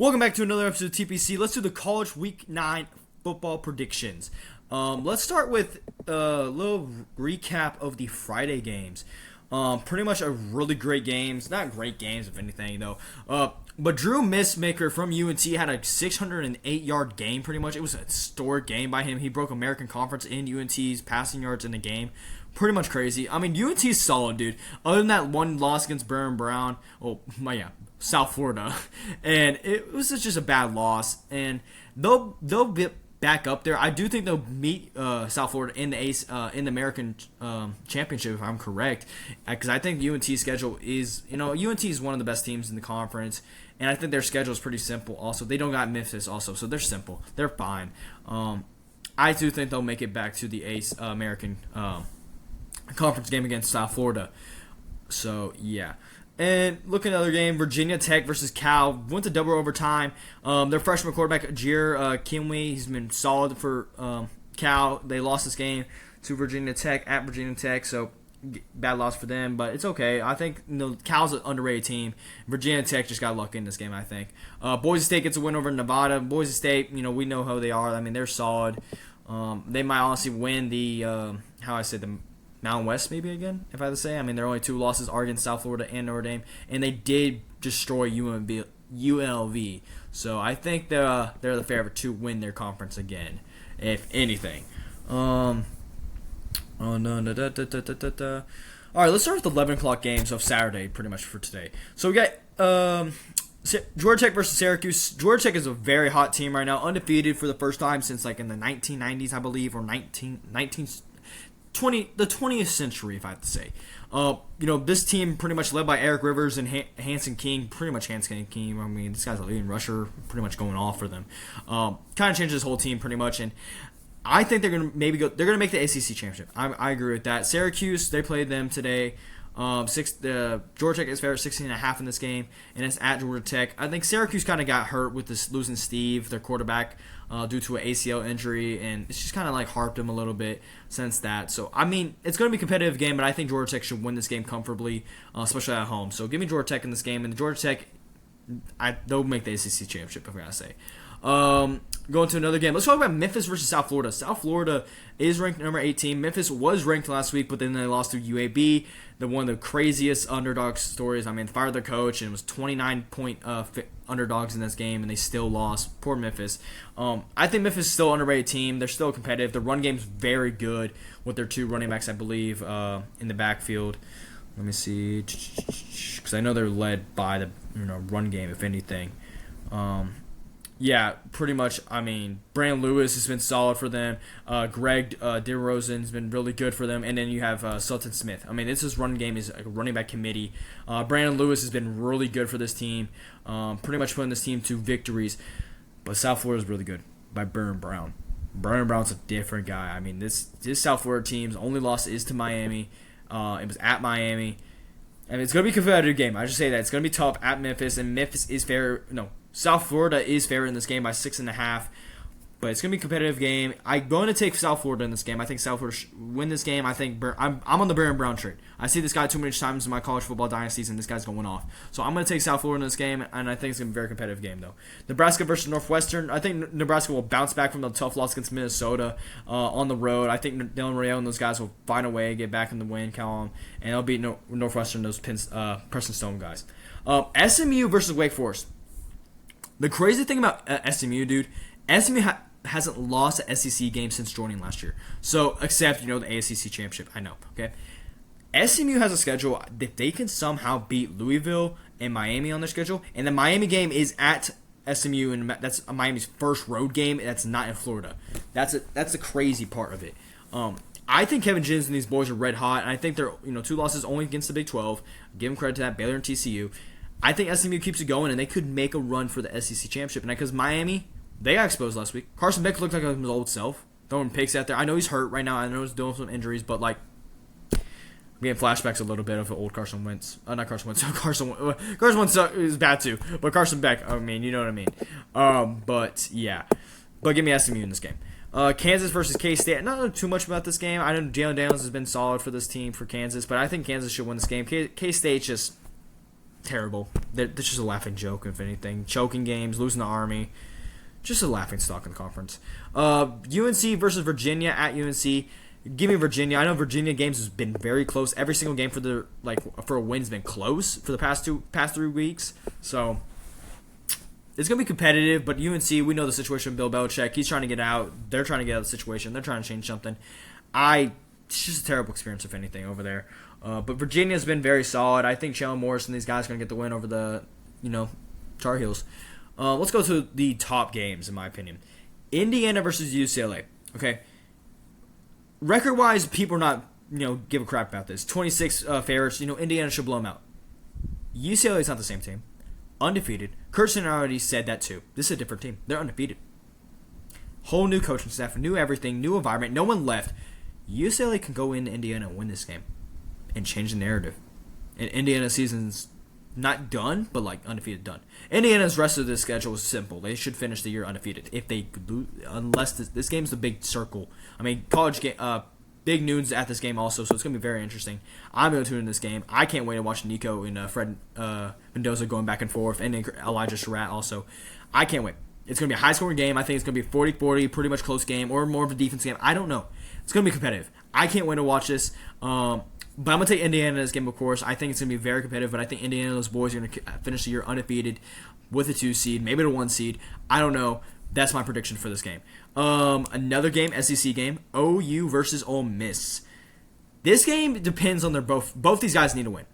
Welcome back to another episode of TPC. Let's do the college week 9 football predictions. Let's start with a little recap of the Friday games. Pretty much a really great games. Not great games, if anything, though. But Drew Missmaker from UNT had a 608-yard game, pretty much. It was a historic game by him. He broke American Conference in UNT's passing yards in the game. Pretty much crazy. I mean, UNT's solid, dude. Other than that one loss against Brown. South Florida. And it was just a bad loss. And they'll be back up there. I do think they'll meet South Florida in the American Championship, if I'm correct. Because I think UNT's schedule is, UNT is one of the best teams in the conference. And I think their schedule is pretty simple also. They don't got Memphis also, so they're simple. They're fine. I do think they'll make it back to the American Conference game against South Florida. So, yeah. And look at another game, Virginia Tech versus Cal. Went to double overtime. Their freshman quarterback, Jair Kinley, he's been solid for Cal. They lost this game to Virginia Tech at Virginia Tech, so bad loss for them, but it's okay. I think Cal's an underrated team. Virginia Tech just got lucky in this game, I think. Boise State gets a win over Nevada. Boise State, we know how they are. I mean, they're solid. They might honestly win the Mountain West maybe again, if I had to say. I mean, their only two losses are against South Florida and Notre Dame, and they did destroy UNLV. So I think they're the favorite to win their conference again, if anything. All right, let's start with the 11 o'clock games of Saturday, pretty much for today. So we got Georgia Tech versus Syracuse. Georgia Tech is a very hot team right now, undefeated for the first time since in the 1990s, I believe, or 20th century, if I have to say. This team pretty much led by Eric Rivers and Hanson King. Pretty much Hanson King. I mean, this guy's a leading rusher, pretty much going off for them. Kind of changed this whole team pretty much, and I think they're gonna make the ACC championship. I agree with that. Syracuse, they played them today. Georgia Tech is favorite 16.5 in this game, and it's at Georgia Tech. I think Syracuse kind of got hurt with this losing Steve, their quarterback, due to an ACL injury, and it's just kind of harped them a little bit since that. So I mean, it's going to be a competitive game, but I think Georgia Tech should win this game comfortably, especially at home. So give me Georgia Tech in this game, and Georgia Tech, they'll make the ACC championship, if I gotta say. Going to another game. Let's talk about Memphis versus South Florida. South Florida is ranked number 18. Memphis was ranked last week, but then they lost to UAB. They're one of the craziest underdog stories. I mean, fired their coach, and it was 29-point underdogs in this game, and they still lost. Poor Memphis. I think Memphis is still an underrated team. They're still competitive. The run game's very good with their two running backs, I believe, in the backfield. Let me see, because I know they're led by the run game, if anything. Yeah, pretty much. I mean, Brandon Lewis has been solid for them. Greg DeRozan has been really good for them. And then you have Sultan Smith. I mean, this run game is a running back committee. Brandon Lewis has been really good for this team. Pretty much putting this team to victories. But South Florida is really good by Burn Brown. Burn Brown's a different guy. I mean, this South Florida team's only loss is to Miami. It was at Miami. I mean, it's going to be a competitive game. I just say that. It's going to be tough at Memphis. And Memphis is fair. No. South Florida is favored in this game by 6.5, but it's going to be a competitive game. I'm going to take South Florida in this game. I think South Florida should win this game. I think I'm on the Baron Brown trade. I see this guy too many times in my college football dynasties, and this guy's going off. So I'm going to take South Florida in this game, and I think it's going to be a very competitive game, though. Nebraska versus Northwestern. I think Nebraska will bounce back from the tough loss against Minnesota on the road. I think Dylan Rayo and those guys will find a way to get back in the win column, and they'll beat Northwestern, those Preston Stone guys. SMU versus Wake Forest. The crazy thing about SMU, dude, SMU hasn't lost an SEC game since joining last year. So, except, the ACC championship. I know, okay? SMU has a schedule. If they can somehow beat Louisville and Miami on their schedule, and the Miami game is at SMU, and that's Miami's first road game, that's not in Florida. That's the crazy part of it. I think Kevin Jennings and these boys are red hot, and I think they're, 2 losses only against the Big 12. Give them credit to that, Baylor and TCU. I think SMU keeps it going, and they could make a run for the SEC championship. And because Miami, they got exposed last week. Carson Beck looked like his old self, throwing picks out there. I know he's hurt right now. I know he's dealing with some injuries, but I'm getting flashbacks a little bit of old Carson Wentz. Not Carson Wentz. Carson Wentz is bad too, but Carson Beck. I mean, you know what I mean. But yeah, but give me SMU in this game. Kansas versus K-State. I don't know too much about this game. I know Jalen Daniels has been solid for this team for Kansas, but I think Kansas should win this game. K-State just. terrible. That's just a laughing joke, if anything. Choking games, losing the Army. Just a laughing stock in the conference. UNC versus Virginia at UNC. Give me Virginia. I know Virginia games has been very close. Every single game for a win has been close for the past 3 weeks. So it's gonna be competitive. But UNC, we know the situation with Bill Belichick. He's trying to get out. They're trying to get out of the situation. They're trying to change something. It's just a terrible experience, if anything, over there. But Virginia's been very solid. I think Jalen Morris and these guys are gonna get the win over the Tar Heels. Let's go to the top games, in my opinion. Indiana versus UCLA. Okay. Record-wise, people are not, give a crap about this. 26 favorites. Indiana should blow them out. UCLA is not the same team. Undefeated. Kirsten already said that too. This is a different team. They're undefeated. Whole new coaching staff, new everything, new environment. No one left. UCLA can go into Indiana and win this game and change the narrative. And Indiana's season's not done, but undefeated done. Indiana's rest of the schedule is simple. They should finish the year undefeated if they lose, unless this game's the big circle. I mean, college game, big noons at this game also, so it's gonna be very interesting. I'm gonna tune in this game. I can't wait to watch Nico and Fred Mendoza going back and forth, and Elijah Surratt also. I can't wait. It's gonna be a high scoring game. I think it's gonna be a 40-40, pretty much close game, or more of a defense game. I don't know. It's gonna be competitive. I can't wait to watch this. But I'm going to take Indiana in this game, of course. I think it's going to be very competitive, but I think Indiana and those boys are going to finish the year undefeated with a 2 seed, maybe the 1 seed. I don't know. That's my prediction for this game. Another game, SEC game, OU versus Ole Miss. This game depends on both these guys need to win.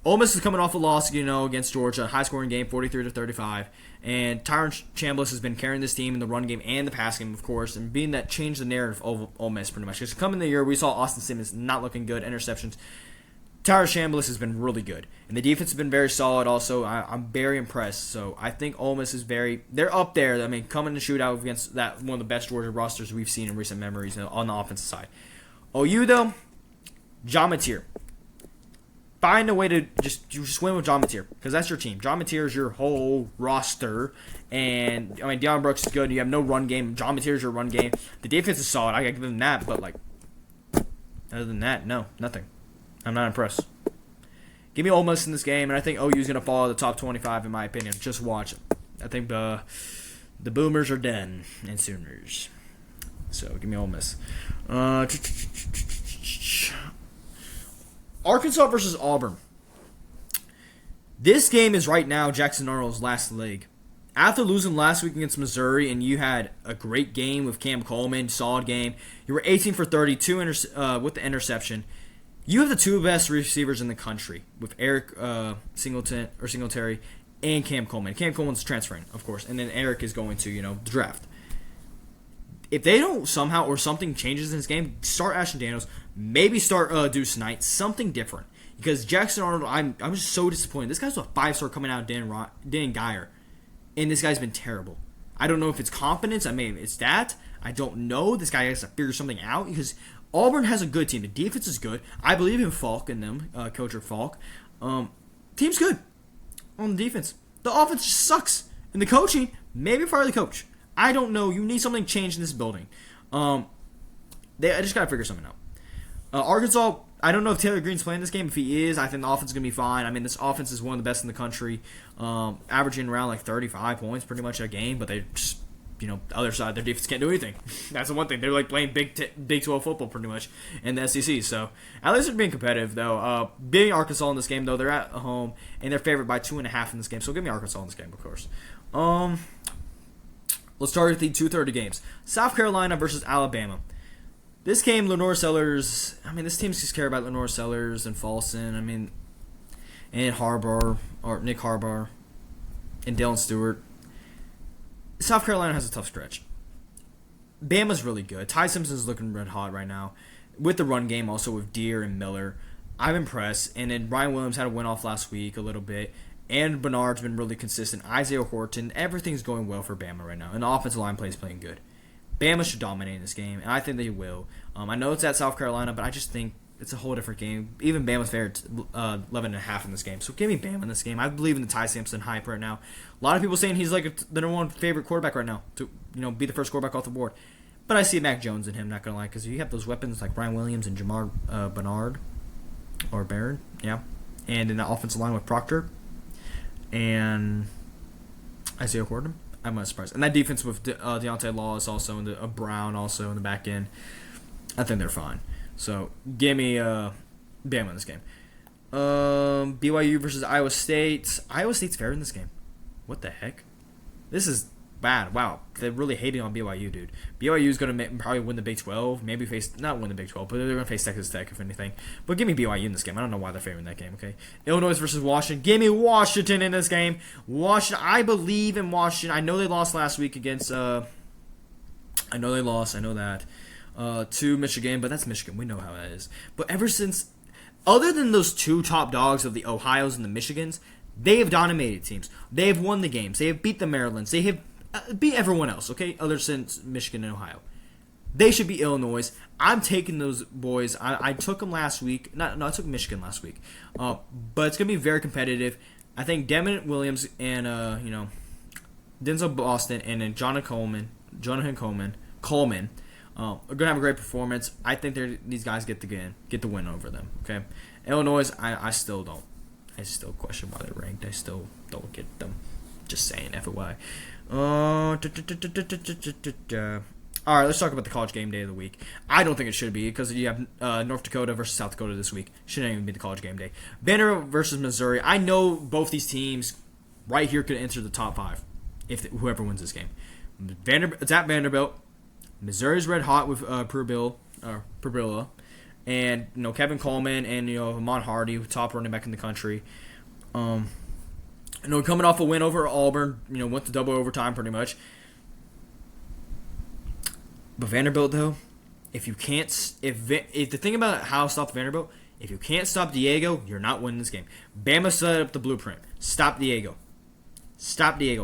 Ole Miss is coming off a loss, against Georgia, high-scoring game, 43-35, and Tyron Chambliss has been carrying this team in the run game and the pass game, of course, and being that changed the narrative of Ole Miss pretty much. Because coming the year, we saw Austin Simmons not looking good, interceptions. Tyron Chambliss has been really good, and the defense has been very solid. Also, I'm very impressed. So I think Ole Miss is they're up there. I mean, coming to shoot out against that one of the best Georgia rosters we've seen in recent memories on the offensive side. OU though, John Mateer. Find a way to just win with John Mateer, because that's your team. John Mateer is your whole roster, and Deion Brooks is good. You have no run game. John Mateer is your run game. The defense is solid. I gotta give them that, but other than that, no, nothing. I'm not impressed. Give me Ole Miss in this game, and I think OU is gonna fall the top 25 in my opinion. Just watch it. I think the Boomers are done and Sooners. So give me Ole Miss. Arkansas versus Auburn. This game is right now Jackson Arnold's last leg. After losing last week against Missouri, and you had a great game with Cam Coleman, solid game. You were 18 for 32 with the interception. You have the 2 best receivers in the country with Eric Singletary and Cam Coleman. Cam Coleman's transferring, of course, and then Eric is going to the draft. If they don't somehow or something changes in this game, start Ashton Daniels, maybe start Deuce Knight, something different. Because Jackson Arnold, I'm just so disappointed. This guy's a 5-star coming out of Dan Geyer, and this guy's been terrible. I don't know if it's confidence. I mean, it's that. I don't know. This guy has to figure something out because Auburn has a good team. The defense is good. I believe in Falk and them, Coach Falk. Team's good on the defense. The offense just sucks. And the coaching, maybe fire the coach. I don't know. You need something changed in this building. I just got to figure something out. Arkansas, I don't know if Taylor Green's playing this game. If he is, I think the offense is going to be fine. I mean, this offense is one of the best in the country, averaging around 35 points pretty much a game, but they just, the other side, their defense can't do anything. That's the one thing. They're playing Big 12 football pretty much in the SEC. So at least they're being competitive, though. Beating Arkansas in this game, though, they're at home, and they're favored by 2.5 in this game. So give me Arkansas in this game, of course. Let's start with the 2:30 games. South Carolina versus Alabama. This game, Lenore Sellers, this team's just care about Lenore Sellers and Folson, and Nick Harbaugh, and Dylan Stewart. South Carolina has a tough stretch. Bama's really good. Ty Simpson's looking red hot right now. With the run game, also with Deere and Miller. I'm impressed. And then Brian Williams had a win off last week a little bit. And Bernard's been really consistent. Isaiah Horton, everything's going well for Bama right now. And the offensive line play is playing good. Bama should dominate in this game, and I think they will. I know it's at South Carolina, but I just think it's a whole different game. Even Bama's favored 11.5 in this game. So give me Bama in this game. I believe in the Ty Simpson hype right now. A lot of people saying he's the number one favorite quarterback right now to be the first quarterback off the board. But I see Mac Jones in him, not going to lie, because you have those weapons like Brian Williams and Jamar Bernard, or Barron, yeah. And in the offensive line with Proctor, and Isaiah Horton. I'm not surprised. And that defense with Deontay Lawless also, and Brown also in the back end, I think they're fine. So give me Bama in this game. BYU versus Iowa State. Iowa State's fair in this game. What the heck? This is bad. Wow, they're really hating on BYU, dude. BYU is going to probably win the Big 12. Maybe not win the Big 12, but they're going to face Texas Tech if anything. But give me BYU in this game. I don't know why they're favoring that game. Okay, Illinois versus Washington. Give me Washington in this game. Washington. I believe in Washington. I know they lost last week against. I know they lost. I know that to Michigan, but that's Michigan. We know how that is. But ever since, other than those two top dogs of the Ohios and the Michigans, they have dominated teams. They have won the games. They have beat the Marylands. They have beat everyone else, okay, other since Michigan and Ohio. They should be Illinois. I'm taking those boys. I took them last week. I took Michigan last week. But it's going to be very competitive. I think Devin Williams and, Denzel Boston and then Jonathan Coleman are going to have a great performance. I think these guys get the win over them, okay? Illinois, I still don't. I still question why they're ranked. I still don't get them. Just saying, FYI. All right, let's talk about the college game day of the week. I don't think it should be because you have North Dakota versus South Dakota this week. Shouldn't even be the college game day. Vanderbilt versus Missouri. I know both these teams right here could enter the top 5 if whoever wins this game. It's at Vanderbilt. Missouri's red hot with Purbilla, and Kevin Coleman and Amon Hardy, top running back in the country. Coming off a win over Auburn, went to double overtime pretty much. But Vanderbilt, though, if the thing about how to stop Vanderbilt, if you can't stop Diego, you're not winning this game. Bama set up the blueprint. Stop Diego.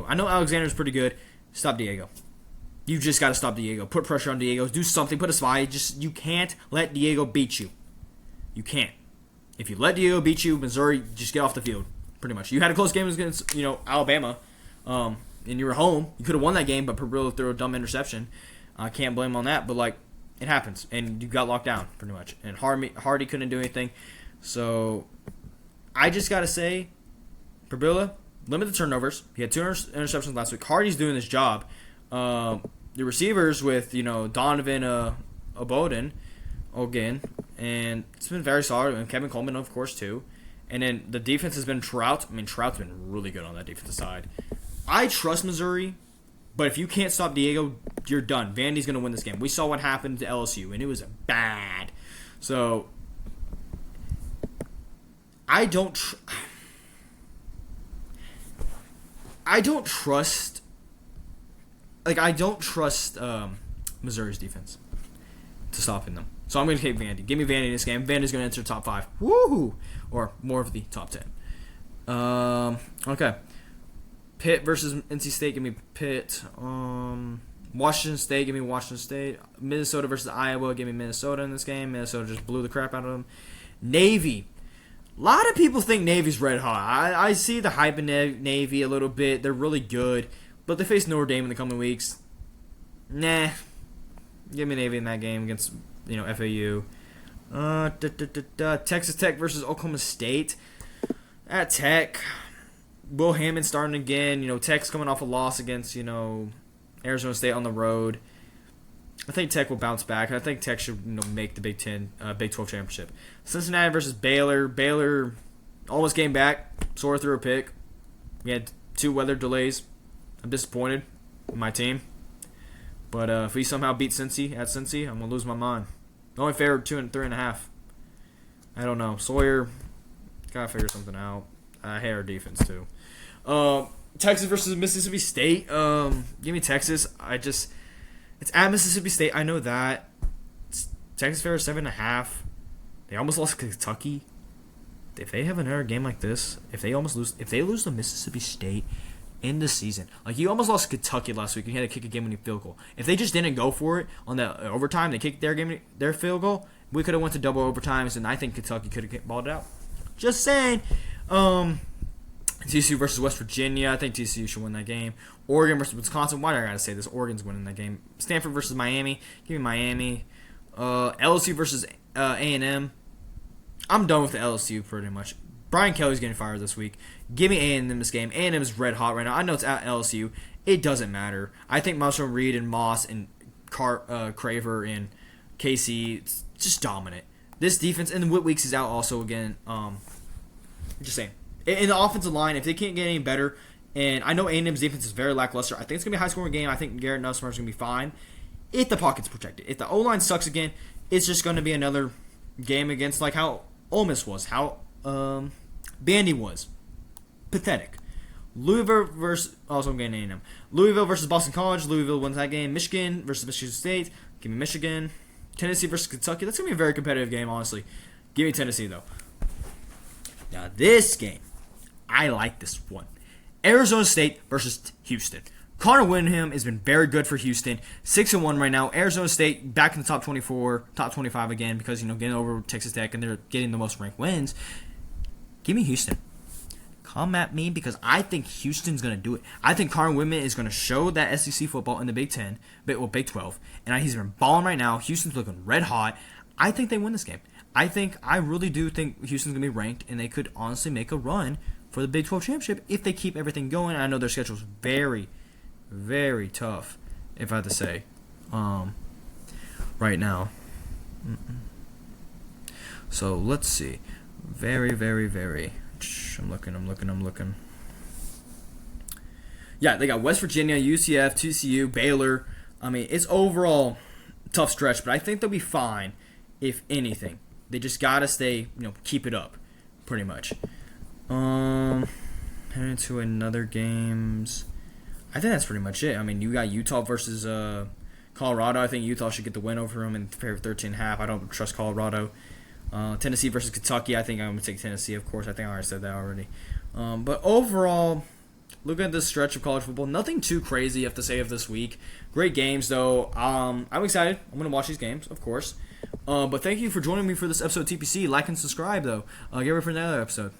I know Alexander's pretty good. Stop Diego. You just got to stop Diego. Put pressure on Diego. Do something. Put a spy. You can't let Diego beat you. You can't. If you let Diego beat you, Missouri, just get off the field. Pretty much. You had a close game against Alabama, and you were home. You could have won that game, but Purbilla threw a dumb interception. I can't blame him on that, but it happens, and you got locked down pretty much. And Hardy couldn't do anything, so I just gotta say, Purbilla limit the turnovers. He had 2 interceptions last week. Hardy's doing his job. The receivers with Donovan Ogun, and it's been very solid. And Kevin Coleman, of course, too. And then the defense has been Trout. Trout's been really good on that defensive side. I trust Missouri, but if you can't stop Diego, you're done. Vandy's going to win this game. We saw what happened to LSU, and it was bad. So, I don't trust Missouri's defense to stopping them. So I'm going to take Vandy. Give me Vandy in this game. Vandy's going to enter the top 5. Woohoo! Or more of the top 10. Okay. Pitt versus NC State. Give me Pitt. Washington State. Give me Washington State. Minnesota versus Iowa. Give me Minnesota in this game. Minnesota just blew the crap out of them. Navy. A lot of people think Navy's red hot. I see the hype in Navy a little bit. They're really good. But they face Notre Dame in the coming weeks. Nah. Give me Navy in that game against FAU. Texas Tech versus Oklahoma State. At Tech, Will Hammond starting again. Tech's coming off a loss against Arizona State on the road. I think Tech will bounce back. I think Tech should make the Big 12 championship. Cincinnati versus Baylor. Baylor almost came back. Sora threw a pick. We had 2 weather delays. I'm disappointed in my team. But if we somehow beat Cincy at Cincy, I'm going to lose my mind. The only favorite 2 and 3.5. I don't know. Sawyer, got to figure something out. I hate our defense, too. Texas versus Mississippi State. Give me Texas. It's at Mississippi State. I know that. Texas fair 7.5. They almost lost to Kentucky. If they have another game like this, if they lose to Mississippi State in the season, you almost lost to Kentucky last week. You had to kick a game-winning field goal. If they just didn't go for it on the overtime, they kicked their field goal. We could have went to double overtimes, and I think Kentucky could have balled it out. Just saying. TCU versus West Virginia. I think TCU should win that game. Oregon versus Wisconsin. Why do I gotta say this? Oregon's winning that game. Stanford versus Miami. Give me Miami. LSU versus A&M. I'm done with the LSU pretty much. Brian Kelly's getting fired this week. Give me A&M this game. A&M is red hot right now. I know it's at LSU. It doesn't matter. I think Marshall Reed and Moss and Craver and KC, it's just dominant. This defense, and Whit Weeks is out also again. Just saying. In the offensive line, if they can't get any better, and I know A&M's defense is very lackluster, I think it's going to be a high-scoring game. I think Garrett Nussbaum is going to be fine if the pocket's protected. If the O-line sucks again, it's just going to be another game against like how Ole Miss was, how Bandy was. Pathetic. Louisville versus, also I'm getting A&M. Louisville versus Boston College. Louisville wins that game. Michigan versus Michigan State. Give me Michigan. Tennessee versus Kentucky. That's going to be a very competitive game, honestly. Give me Tennessee, though. Now, this game, I like this one. Arizona State versus Houston. Connor Windham has been very good for Houston. 6-1 right now. Arizona State back in the top 24, top 25 again because, getting over Texas Tech and they're getting the most ranked wins. Give me Houston. Come at me because I think Houston's going to do it. I think Connor Windham is going to show that SEC football in the Big 10, Big 12. And he's been balling right now. Houston's looking red hot. I think they win this game. I really do think Houston's going to be ranked, and they could honestly make a run for the Big 12 championship if they keep everything going. I know their schedule's very, very tough, if I have to say, right now. So let's see. Very, very, very. I'm looking. Yeah, they got West Virginia, UCF, TCU, Baylor. I mean, it's overall tough stretch, but I think they'll be fine, if anything. They just got to stay, keep it up, pretty much. Heading to another games. I think that's pretty much it. I mean, you got Utah versus Colorado. I think Utah should get the win over them in favor of 13.5. I don't trust Colorado. Tennessee versus Kentucky. I think I'm going to take Tennessee, of course. I think I already said that already. But overall, looking at this stretch of college football, nothing too crazy you have to say of this week. Great games, though. I'm excited. I'm going to watch these games, of course. But thank you for joining me for this episode of TPC. Like and subscribe, though. Get ready for another episode.